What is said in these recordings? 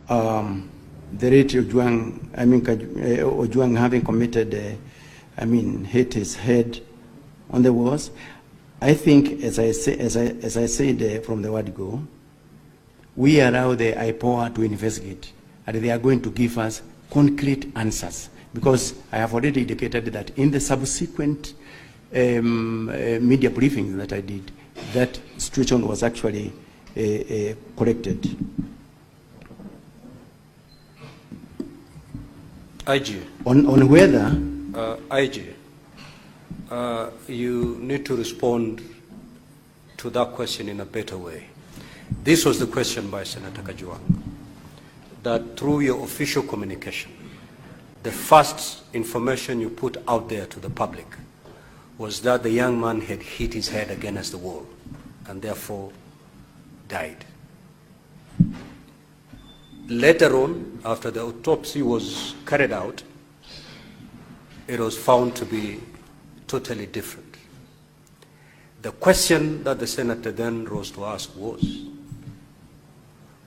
the late Ojwang, Ojwang having committed, hit his head on the walls. I think, as I said from the word go, we allow the IPOA to investigate, and they are going to give us concrete answers. Because I have already indicated that in the subsequent media briefings that I did, that situation was actually corrected. IG. On whether... IG, you need to respond to that question in a better way. This was the question by Senator Ojwang, that through your official communication, the first information you put out there to the public was that the young man had hit his head against the wall and therefore died. Later on, after the autopsy was carried out, it was found to be totally different. The question that the senator then rose to ask was,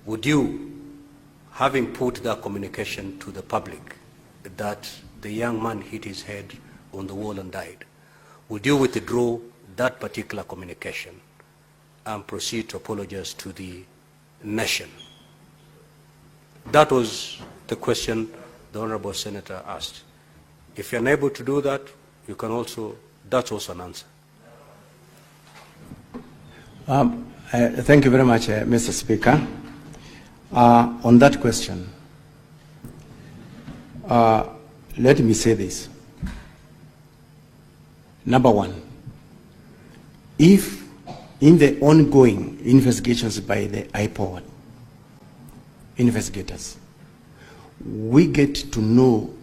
would you, having put that communication to the public that the young man hit his head on the wall and died, would you withdraw that particular communication and proceed to apologize to the nation? That was the question the Honorable Senator asked. If you're unable to do that, you can also, that's also an answer. Thank you very much, Mr. Speaker. On that question, let me say this. Number one, if in the ongoing investigations by the IPOA investigators, we get to know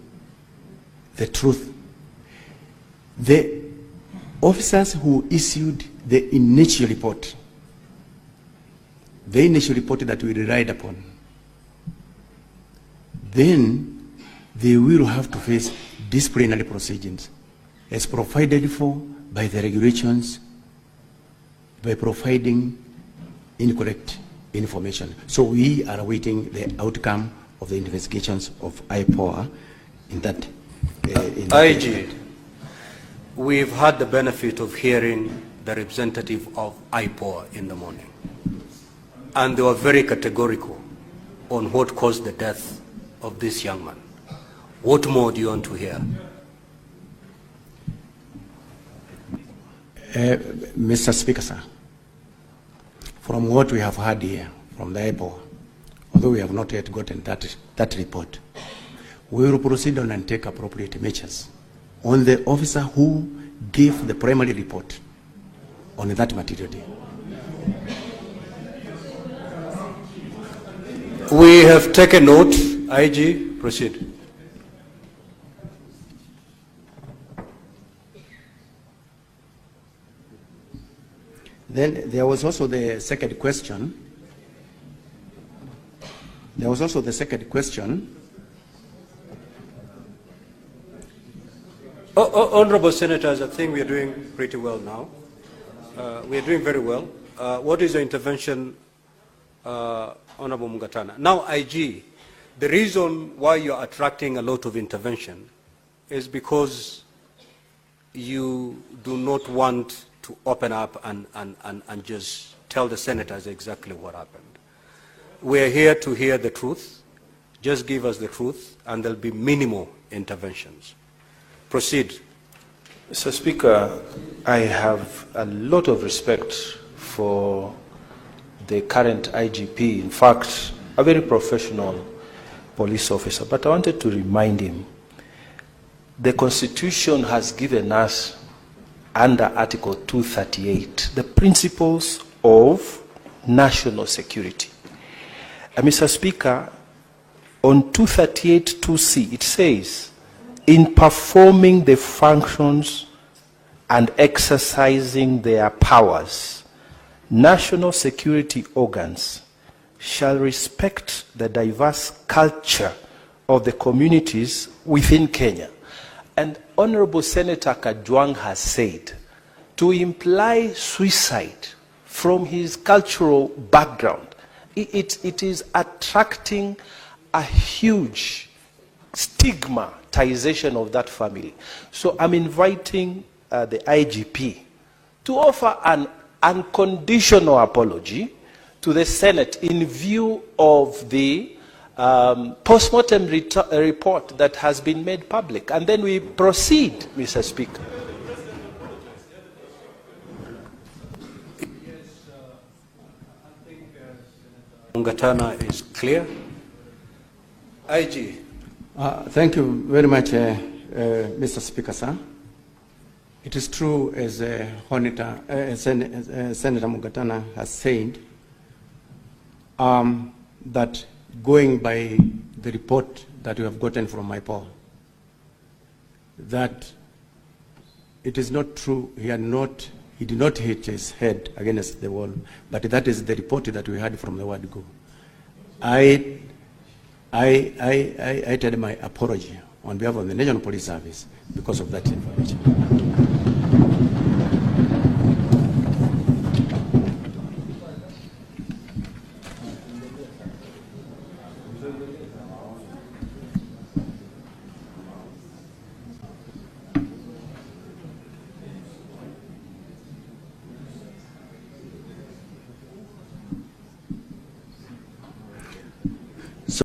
the truth, the officers who issued the initial report that we relied upon, then they will have to face disciplinary proceedings as provided for by the regulations by providing incorrect information. So we are awaiting the outcome of the investigations of IPOA in that. IG, we've had the benefit of hearing the representative of IPOA in the morning, and they were very categorical on what caused the death of this young man. What more do you want to hear? Mr. Speaker, sir, from what we have heard here from the IPOA, although we have not yet gotten that report, we will proceed on and take appropriate measures on the officer who gave the primary report on that material day. We have taken note. IG, proceed. Then there was also the second question. Honorable Senators, I think we are doing pretty well now. We are doing very well. What is your intervention, Honorable Mungatana? Now, IG, the reason why you are attracting a lot of intervention is because you do not want to open up and just tell the senators exactly what happened. We are here to hear the truth. Just give us the truth, and there'll be minimal interventions. Proceed. Mr. Speaker, I have a lot of respect for the current IGP, in fact, a very professional police officer, but I wanted to remind him, the Constitution has given us, under Article 238, the principles of national security. Mr. Speaker, on 238(2)(c), it says, in performing the functions and exercising their powers, national security organs shall respect the diverse culture of the communities within Kenya. And Honorable Senator Ojwang has said, to imply suicide from his cultural background, it is attracting a huge stigmatization of that family. So I'm inviting the IGP to offer an unconditional apology to the Senate in view of the post-mortem report that has been made public. And then we proceed, Mr. Speaker. Mungatana is clear. IG. Thank you very much, Mr. Speaker, sir. It is true, as Senator Mungatana has said, that going by the report that we have gotten from my poll, that it is not true, he did not hit his head against the wall, but that is the report that we had from the word go. I tell my apology on behalf of the National Police Service because of that information.